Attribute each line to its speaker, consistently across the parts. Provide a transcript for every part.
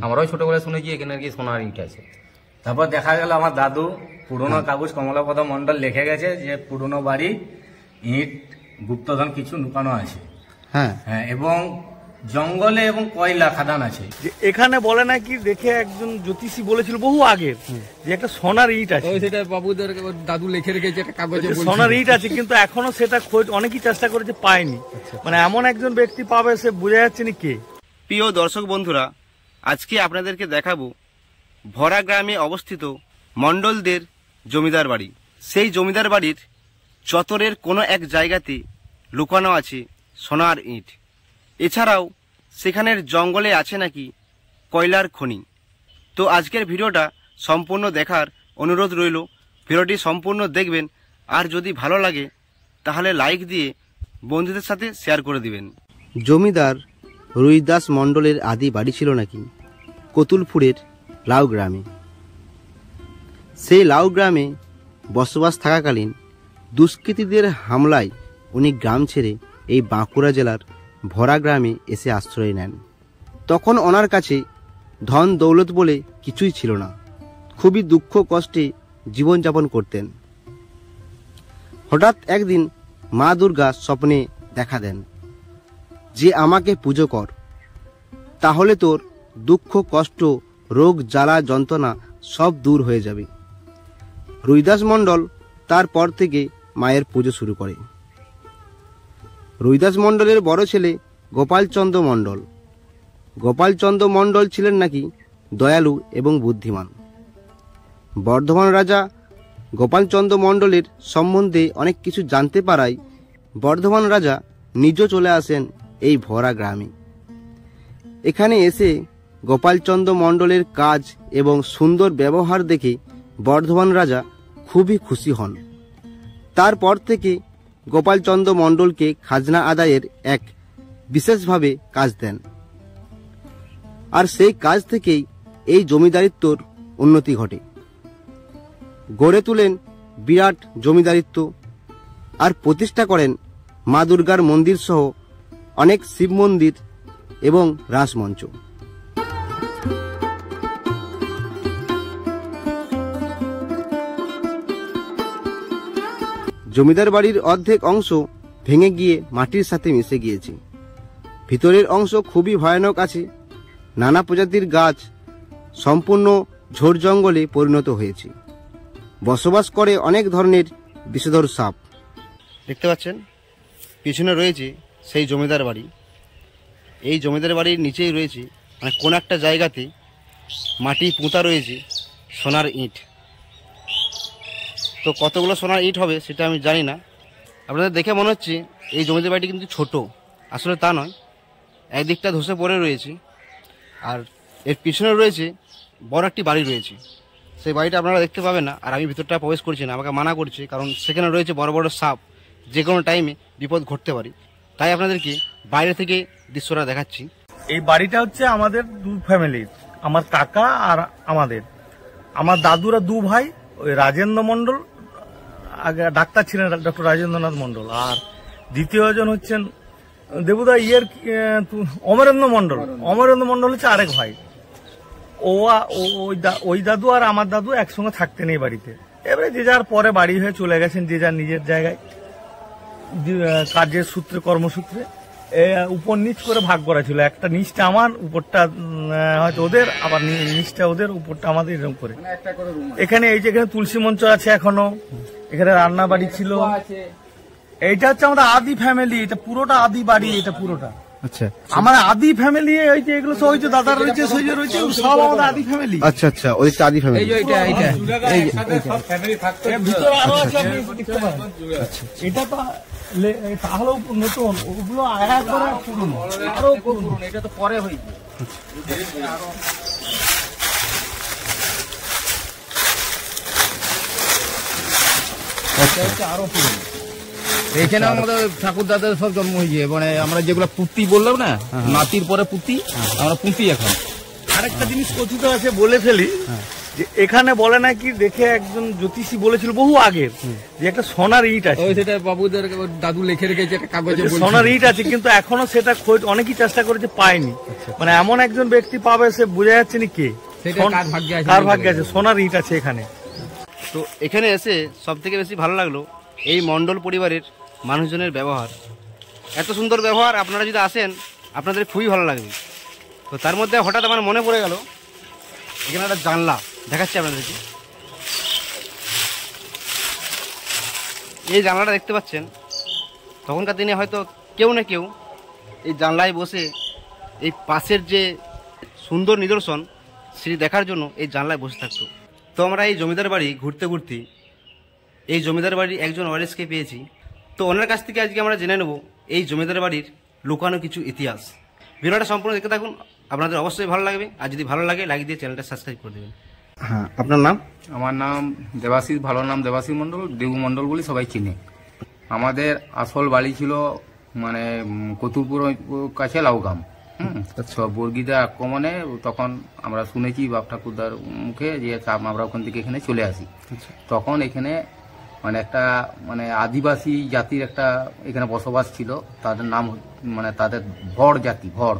Speaker 1: আমরাও ছোটবেলায় শুনেছি এখানে আর কি সোনার ইট আছে।
Speaker 2: তারপর দেখা গেল আমার দাদু পুরনো কাগজ কমলাপদ মন্ডল লিখে গেছে যে পুরনো বাড়ি ইট গুপ্তধন কিছু লুকানো আছে। হ্যাঁ, এবং জঙ্গলে এবং কয়লা খাদান আছে।
Speaker 3: এখানে বলে নাকি দেখে একজন জ্যোতিষী বলেছিল বহু আগে যে একটা সোনার ইট আছে,
Speaker 1: সেটা বাবুদের দাদু লিখে রেখেছে একটা কাগজে
Speaker 3: সোনার ইট আছে, কিন্তু এখনো সেটা খোঁজ অনেকেই চেষ্টা করেছে, পায়নি। মানে এমন একজন ব্যক্তি পাবে, সে বোঝা যাচ্ছে না কে।
Speaker 4: প্রিয় দর্শক বন্ধুরা, আজকে আপনাদেরকে দেখাবো ভরা গ্রামে অবস্থিত মণ্ডলদের জমিদার বাড়ি। সেই জমিদার বাড়ির চত্বরের কোনো এক জায়গাতে লুকানো আছে সোনার ইট। এছাড়াও সেখানের জঙ্গলে আছে নাকি কয়লার খনি। তো আজকের ভিডিওটা সম্পূর্ণ দেখার অনুরোধ রইল। ভিডিওটি সম্পূর্ণ দেখবেন, আর যদি ভালো লাগে তাহলে লাইক দিয়ে বন্ধুদের সাথে শেয়ার করে দিবেন। জমিদার রুইদাস মণ্ডলের আদি বাড়ি ছিল নাকি কতুলপুরের লাউ গ্রামে। সেই লাউ গ্রামে বসবাস থাকাকালীন দুষ্কৃতীদের হামলায় উনি গ্রাম ছেড়ে এই বাঁকুড়া জেলার ভরা গ্রামে এসে আশ্রয় নেন। তখন ওনার কাছে ধন দৌলত বলে কিছুই ছিল না, খুবই দুঃখ কষ্টে জীবনযাপন করতেন। হঠাৎ একদিন মা দুর্গা স্বপ্নে দেখা দেন যে আমাকে পুজো কর, তাহলে তোর দুঃখ কষ্ট রোগ জ্বালা যন্ত্রণা সব দূর হয়ে যাবে। রুইদাস মণ্ডল তারপর থেকে মায়ের পুজো শুরু করে। রুইদাস মণ্ডলের বড় ছেলে গোপালচন্দ্র মণ্ডল। গোপালচন্দ্র মণ্ডল ছিলেন নাকি দয়ালু এবং বুদ্ধিমান। বর্ধমান রাজা গোপালচন্দ্র মণ্ডলের সম্বন্ধে অনেক কিছু জানতে পারায় বর্ধমান রাজা নিজে চলে আসেন এই ভরা গ্রামে। এখানে এসে গোপালচন্দ্র মণ্ডলের কাজ এবং সুন্দর ব্যবহার দেখে বর্ধমান রাজা খুবই খুশি হন। তারপর থেকে গোপালচন্দ্র মণ্ডলকে খাজনা আদায়ের এক বিশেষভাবে কাজ দেন, আর সেই কাজ থেকেই এই জমিদারিত্বর উন্নতি ঘটে। গড়ে তোলেন বিরাট জমিদারিত্ব আর প্রতিষ্ঠা করেন মা দুর্গার মন্দির সহ অনেক শিব মন্দির এবং রাসমঞ্চ। জমিদার বাড়ির অর্ধেক অংশ ভেঙে গিয়ে মাটির সাথে মিশে গিয়েছে। ভিতরের অংশ খুবই ভয়ানক আছে। নানা প্রজাতির গাছ সম্পূর্ণ ঝোড় জঙ্গলে পরিণত হয়েছে। বসবাস করে অনেক ধরনের বিষধর সাপ। দেখতে পাচ্ছেন পিছনে রয়েছে সেই জমিদার বাড়ি। এই জমিদার বাড়ির নিচেই রয়েছে মানে কোন একটা জায়গাতে মাটি পুঁতা রয়েছে সোনার ইট। তো কতগুলো সোনার ইট হবে সেটা আমি জানি না। আপনাদের দেখে মনে হচ্ছে এই জমিদার বাড়িটি কিন্তু ছোট, আসলে তা নয়। একদিকটা ধসে পড়ে রয়েছে, আর এর পিছনে রয়েছে বড় একটি বাড়ি রয়েছে। সেই বাড়িটা আপনারা দেখতে পাবেন না, আর আমি ভিতরটা প্রবেশ করছি না, আমাকে মানা করছে, কারণ সেখানে রয়েছে বড় বড় সাপ, যে কোনো টাইমে বিপদ ঘটতে পারে। তাই আপনাদেরকে বাইরে থেকে দৃশ্যটা দেখাচ্ছি।
Speaker 3: এই বাড়িটা হচ্ছে আমাদের দু ফ্যামিলির, আমার কাকা আর আমাদের। আমার দাদুরা দু ভাই, ওই রাজেন্দ্র মণ্ডল, আগে ডাক্তার ছিলেন ডক্টর রাজেন্দ্রনাথ মণ্ডল, আর দ্বিতীয় জন হচ্ছেন দেবুদা অমরেন্দ্র মণ্ডল। অমরেন্দ্র মণ্ডল হচ্ছে আরেক ভাই। ওই দাদু আর আমার দাদু একসঙ্গে থাকতেন এই বাড়িতে। এবারে যে যার পরে বাড়ি হয়ে চলে গেছেন যে যার নিজের জায়গায়, কাজের সূত্রে কর্মসূত্রে। উপর নিচ করে ভাগ করা ছিল, একটা নিচটা আমার, উপরটা হয়তো ওদের, আবার নিচটা ওদের, উপরটা আমাদের, এরকম করে। এখানে এই যে এখানে তুলসী মঞ্চ আছে এখনো, এখানে রান্না বাড়ি ছিল। এইটা হচ্ছে আমাদের আদি ফ্যামিলি, এটা পুরোটা আদি বাড়ি, এটা পুরোটা। আচ্ছা, আমার আদি ফ্যামিলি। ওই যে এগুলো সব দাদা রয়েছে, সইজে রয়েছে, সব আমাদের আদি ফ্যামিলি।
Speaker 4: আচ্ছা আচ্ছা, ওইটা আদি ফ্যামিলি।
Speaker 3: এটা তো তাহলেও নতুন, ওগুলো একবারে পুরনো, আরো পুরনো। এটা তো পরে হয়েছে। আরো পুরনো।
Speaker 1: এখানে আমাদের ঠাকুর দাদার সব জন্ম হয়েছে, মানে আমরা যেগুলো পুঁতি বললাম না, নাতির পরে পুঁতি, আমরা পুঁতি। এখন
Speaker 3: আরেকটা জিনিস কথিত আছে, বলে ফেলি, যে এখানে বলে নাকি দেখে একজন জ্যোতিষী বলেছিল বহু আগে যে একটা সোনার ইট আছে,
Speaker 1: সেটা বাবুদের দাদু লিখে রেখেছে একটা কাগজে,
Speaker 3: সোনার ইট আছে, কিন্তু এখনো সেটা খোঁজ অনেকেই চেষ্টা করেছে, পায়নি। মানে এমন একজন ব্যক্তি পাবে, সে বোঝা যাচ্ছে না কে, কার ভাগ্যে আছে সোনার ইট আছে এখানে।
Speaker 4: তো এখানে এসে সব থেকে বেশি ভালো লাগলো এই মণ্ডল পরিবারের মানুষজনের ব্যবহার। এত সুন্দর ব্যবহার, আপনারা যদি আসেন আপনাদের খুবই ভালো লাগবে। তো তার মধ্যে হঠাৎ আমার মনে পড়ে গেল এখানে একটা জানলা দেখাচ্ছি আপনাদেরকে। এই জানলাটা দেখতে পাচ্ছেন, তখনকার দিনে হয়তো কেউ না কেউ এই জানলায় বসে এই পাশের যে সুন্দর নিদর্শন সেটি দেখার জন্য এই জানলায় বসে থাকতো। তো আমরা এই জমিদার বাড়ি ঘুরতে ঘুরতে এই জমিদার বাড়ির একজন ওয়ারিসকে পেয়েছি। তো ওনার কাছ থেকে আজকে আমরা জেনে নেব এই জমিদার বাড়ির লুকানো কিছু ইতিহাস। ভিডিওটা সম্পূর্ণ দেখতে থাকুন, আপনাদের অবশ্যই ভালো লাগবে। আর যদি ভালো লাগে লাইক দিয়ে চ্যানেলটা সাবস্ক্রাইব করে দেবেন। হ্যাঁ, আপনার নাম?
Speaker 2: আমার নাম দেবাশিস, ভালো নাম দেবাশিস মণ্ডল, দেবু মণ্ডল বলে সবাই চিনে। আমাদের আসল বাড়ি ছিল মানে কতুরপুর কাছে লাউগাম। বর্গিদা আক্রমণে তখন আমরা শুনেছি বাপ ঠাকুরদার মুখে যে আমরা ওখান থেকে এখানে চলে আসি। তখন এখানে মানে একটা মানে আদিবাসী জাতির একটা এখানে বসবাস ছিল, তাদের নাম মানে তাদের ভড় জাতি, ভড়,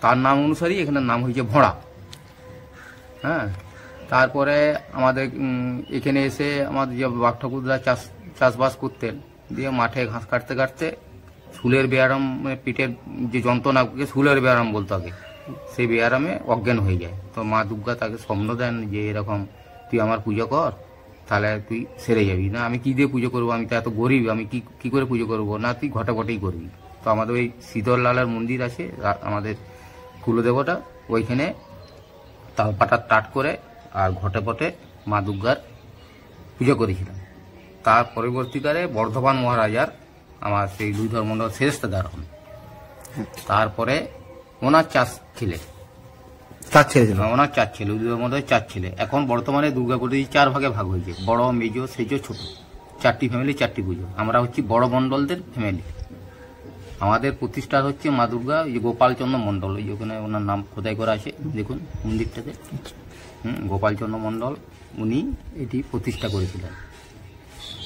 Speaker 2: তার নাম অনুসারেই এখানে নাম হয়েছে ভোড়া। হ্যাঁ, তারপরে আমাদের এখানে এসে আমাদের যে বাপ ঠাকুরদা চাষবাস করতেন, দিয়ে মাঠে ঘাস কাটতে কাটতে শুলের ব্যায়াম, পিঠের যে যন্ত্রণাকে শুলের ব্যায়াম বলতো আগে, সেই ব্যায়ামে অজ্ঞান হয়ে যায়। তো মা দুর্গা তাকে স্বপ্ন দেন যে এরকম তুই আমার পুজো কর, তাহলে তুই সেরে যাবি। না আমি কি দিয়ে পুজো করবো, আমি তো এত গরিব, আমি কি করে পুজো করবো, না তুই ঘটে ঘটেই করবি। তো আমাদের ওই শীতল লালের মন্দির আছে আমাদের কুলদেবতা, ওইখানে তালপাটা টাট করে আর ঘটে পটে মা দুর্গার পুজো করেছিলাম। তার পরবর্তীকালে বর্ধমান মহারাজার আমার সেই দুধর মণ্ডল শেষদার হন। তারপরে ওনার চার ছেলে, ওনার 4 ছেলে, দুধর মণ্ডলের 4 ছেলে। এখন বর্তমানে দুর্গাপুরে 4 ভাগে ভাগ হয়েছে, বড়, মেজ, সেজ, ছোট, 4টি ফ্যামিলি, 4টি পুজো। আমরা হচ্ছি বড় মণ্ডলদের ফ্যামিলি। আমাদের প্রতিষ্ঠা হচ্ছে মা দুর্গা, এই যে গোপালচন্দ্র মণ্ডল, ওই ওখানে ওনার নাম খোদাই করা আছে দেখুন মন্দিরটাতে। গোপালচন্দ্র মণ্ডল উনি এটি প্রতিষ্ঠা করেছিলেন।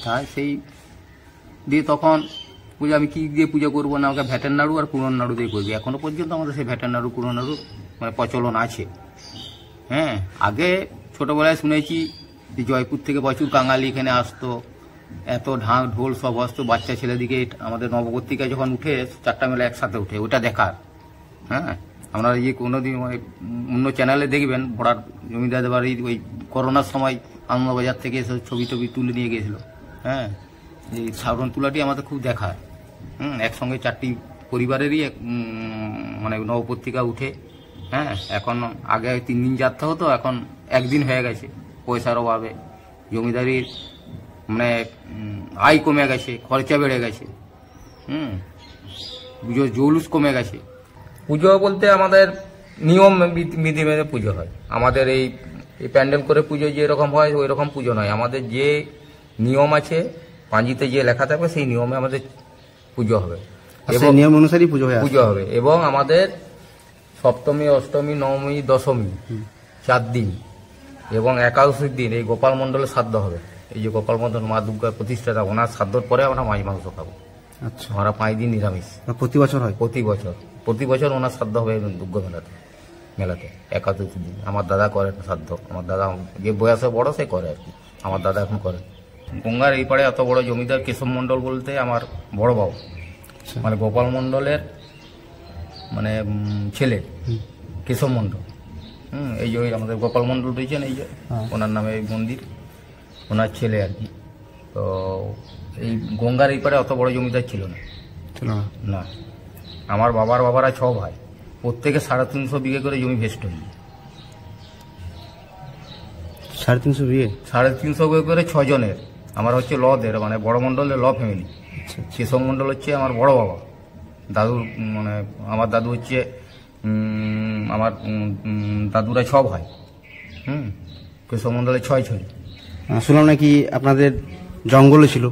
Speaker 2: তাই সেই দিয়ে তখন পুজো আমি কি দিয়ে পুজো করবো, না ওকে ভ্যাটের নাড়ু আর কুড়োর নাড়ু দিয়ে করবি। এখনো পর্যন্ত আমাদের সেই ভ্যাটের নাড়ু কুড়োর নাড়ু মানে প্রচলন আছে। হ্যাঁ, আগে ছোটবেলায় শুনেছি যে জয়পুর থেকে প্রচুর কাঙালি এখানে আসতো, এত ঢাক ঢোল সব আসতো, বাচ্চা ছেলেদিকে আমাদের নবপত্রিকা যখন উঠে 4টা মেলা একসাথে উঠে, ওটা দেখার। হ্যাঁ, আমরা যে কোনোদিন অন্য চ্যানেলে দেখবেন ভোড়ার জমিদার বাড়ির ওই করোনার সময় আনন্দবাজার থেকে এসে ছবি তুলে নিয়ে গেছিল। হ্যাঁ, এই সাধারণ তুলাটি আমাদের খুব দেখায়। একসঙ্গে 4টি পরিবারেরই মানে নবপত্রিকা উঠে। হ্যাঁ, এখন আগে 3 দিন যাত্রা হতো, এখন 1 দিন হয়ে গেছে পয়সার অভাবে। জমিদারির মানে আয় কমে গেছে, খরচা বেড়ে গেছে। পুজোর জৌলুস কমে গেছে। পুজো বলতে আমাদের নিয়ম বিধি মেনে পুজো হয়। আমাদের এই প্যান্ডেল করে পুজো যেরকম হয় ওই রকম পুজো নয়। আমাদের যে নিয়ম আছে, পাঁজিতে যে লেখা থাকবে সেই নিয়মে আমাদের পুজো হবে, এবং
Speaker 4: নিয়ম অনুসারেই পুজো
Speaker 2: হবে। এবং আমাদের সপ্তমী, অষ্টমী, নবমী, দশমী 4 দিন এবং একাদশীর দিন এই গোপাল মণ্ডলের শ্রাদ্ধ হবে। এই যে গোপাল মণ্ডল মা দুর্গার প্রতিষ্ঠাতা, ওনার শ্রাদ্ধর পরে আমরা মাছ মাংস খাবো। আচ্ছা, আমরা 5 দিন নিরামিষ।
Speaker 4: প্রতি বছর হয়?
Speaker 2: প্রতি বছর ওনার শ্রাদ্ধ হবে দুর্গা মেলাতে একাদশীর দিন। আমার দাদা করে শ্রাদ্ধ, আমার দাদা যে বয়সে বড় সে করে আর কি, আমার দাদা এখন করে। গঙ্গার এই পাড়ে এত বড় জমিদার কেশব মণ্ডল বলতে আমার বড় বাবু, মানে গোপাল মণ্ডলের মানে ছেলে কেশব মণ্ডল। এই যে আমাদের গোপাল মণ্ডল রয়েছেন, এই যে ওনার নামে এই মন্দির, ওনার ছেলে আর কি। তো এই গঙ্গার এই পাড়ে অত বড় জমিদার ছিল না। আমার বাবারা 6 ভাই, প্রত্যেকে 350 বিঘে করে জমি ভেস্ট হয়ে।
Speaker 4: 350 বিঘে?
Speaker 2: 350 বিঘে করে 6 জনের। আমার হচ্ছে লদের মানে বড় মণ্ডলের ল ফ্যামিলি। কেশব মণ্ডল হচ্ছে আমার বড় বাবা, দাদুর মানে আমার দাদু হচ্ছে আমার দাদুরা 6 ভাই। কেশব মণ্ডলের 6 ছেলে।
Speaker 4: শুনলাম নাকি আপনাদের জঙ্গলে ছিল?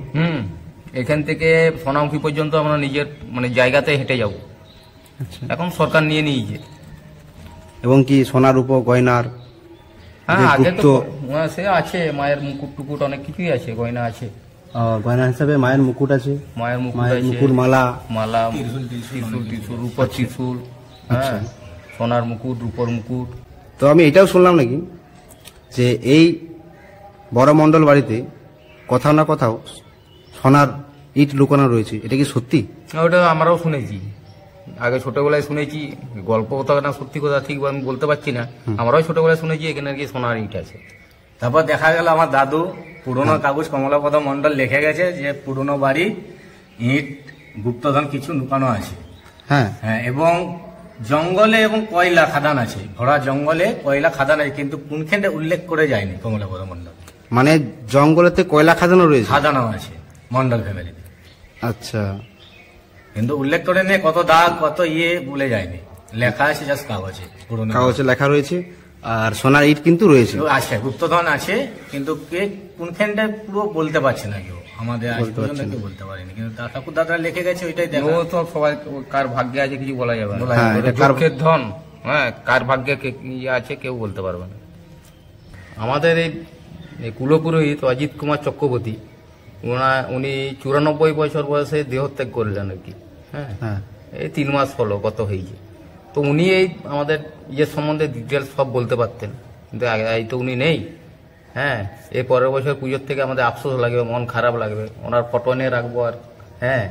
Speaker 2: এখান থেকে সোনামুখী পর্যন্ত আমরা নিজের মানে জায়গাতে হেঁটে যাব। এখন সরকার নিয়ে নিয়েছে।
Speaker 4: এবং কি সোনার উপর গয়নার?
Speaker 1: হ্যাঁ আগে
Speaker 4: গুপ্ত
Speaker 1: তো সে আছে, মায়ের মুকুট টুকুট অনেক কিছুই আছে, গয়না আছে,
Speaker 4: গয়না হিসাবে মায়ের মুকুট আছে,
Speaker 1: মায়ের মুকুট
Speaker 4: মায়ের
Speaker 1: আছে,
Speaker 4: মুকুট, মালা,
Speaker 1: মালা, ত্রিশূল, রূপর ত্রিশূল, হ্যাঁ সোনার মুকুট, রূপর মুকুট।
Speaker 4: তো আমি এটাও শুনলাম নাকি যে এই বড় মণ্ডল বাড়িতে কোথাও না কোথাও সোনার ইট লুকানো রয়েছে, এটা কি সত্যি?
Speaker 1: ওটা আমরাও শুনেছি, আগে ছোটবেলায় শুনেছি, গল্প কথা না সত্যি কথা ঠিক আমি বলতে পারছি না, আমরাও ছোটবেলায় শুনেছি এখানে আর কি সোনার ইট আছে।
Speaker 2: তারপর দেখা গেল আমার দাদু পুরনো কাগজ কমলাপদ মন্ডল লিখে গেছে যে পুরনো বাড়ি ইট গুপ্তধন কিছু লুকানো আছে।
Speaker 4: হ্যাঁ,
Speaker 2: হ্যাঁ, এবং জঙ্গলে এবং কয়লা খাদান আছে, ভরা জঙ্গলে কয়লা খাদান আছে, কিন্তু কোনখানে উল্লেখ করে যায়নি কমলাপদ মন্ডল।
Speaker 4: মানে জঙ্গলেতে কয়লা খাদানো রয়েছে,
Speaker 2: খাদানো আছে মন্ডল ফ্যামিলিতে,
Speaker 4: আচ্ছা,
Speaker 2: কিন্তু উল্লেখ করে নেই কত দাগ কত বলে যায়নি, লেখা আছে জাস্ট কাগজে, পুরনো
Speaker 4: কাগজে লেখা রয়েছে, আর সোনার ইট কিন্তু রয়েছে,
Speaker 2: আছে, গুপ্তধন আছে, কিন্তু কে কোনখানটা পুরো বলতে পারছে না কেউ, আমাদের আজ পর্যন্ত কেউ বলতে পারেনি, কিন্তু ঠাকুর দাদারা লিখে গেছে ওইটাই দেখা।
Speaker 1: ও তো সবাই কার ভাগ্যে আছে কিছু বলা যাবে না,
Speaker 4: হ্যাঁ, এটা কার
Speaker 1: দুঃখের ধন, হ্যাঁ কার ভাগ্যে ইয়ে আছে কেউ বলতে পারবে না। আমাদের এই কুলপুরোহিত অজিত কুমার চক্রবর্তী, উনি 94 বছর বয়সে দেহত্যাগ করলেন আর কি, হ্যাঁ
Speaker 4: হ্যাঁ,
Speaker 1: এই 3 মাস হলো গত হয়েছে। তো উনি এই আমাদের ইয়ের সম্বন্ধে ডিটেলস সব বলতে পারতেন, কিন্তু এই তো উনি নেই। হ্যাঁ, এই পরের বছর পুজোর থেকে আমাদের আফসোস লাগবে, মন খারাপ লাগবে, ওনার ফটো নিয়ে রাখবো, আর হ্যাঁ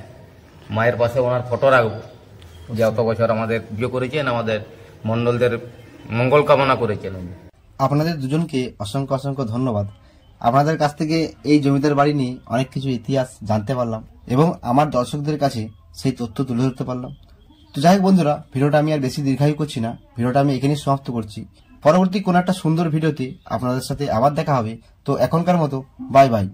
Speaker 1: মায়ের পাশে ওনার ফটো রাখবো, যে অত বছর আমাদের পুজো করেছেন, আমাদের মণ্ডলদের মঙ্গল কামনা করেছেন উনি।
Speaker 4: আপনাদের দুজনকে অসংখ্য অসংখ্য ধন্যবাদ। আপনাদের কাছ থেকে এই জমিদার বাড়ি নিয়ে অনেক কিছু ইতিহাস জানতে পারলাম এবং আমার দর্শকদের কাছে সেই তথ্য তুলে ধরতে পারলাম। তো যাই হোক বন্ধুরা, ভিডিওটা আমি আর বেশি দীর্ঘায়ু করছি না, ভিডিওটা আমি এখানেই সমাপ্ত করছি। পরবর্তী কোনো একটা সুন্দর ভিডিওতে আপনাদের সাথে আবার দেখা হবে। তো এখনকার মতো বাই বাই।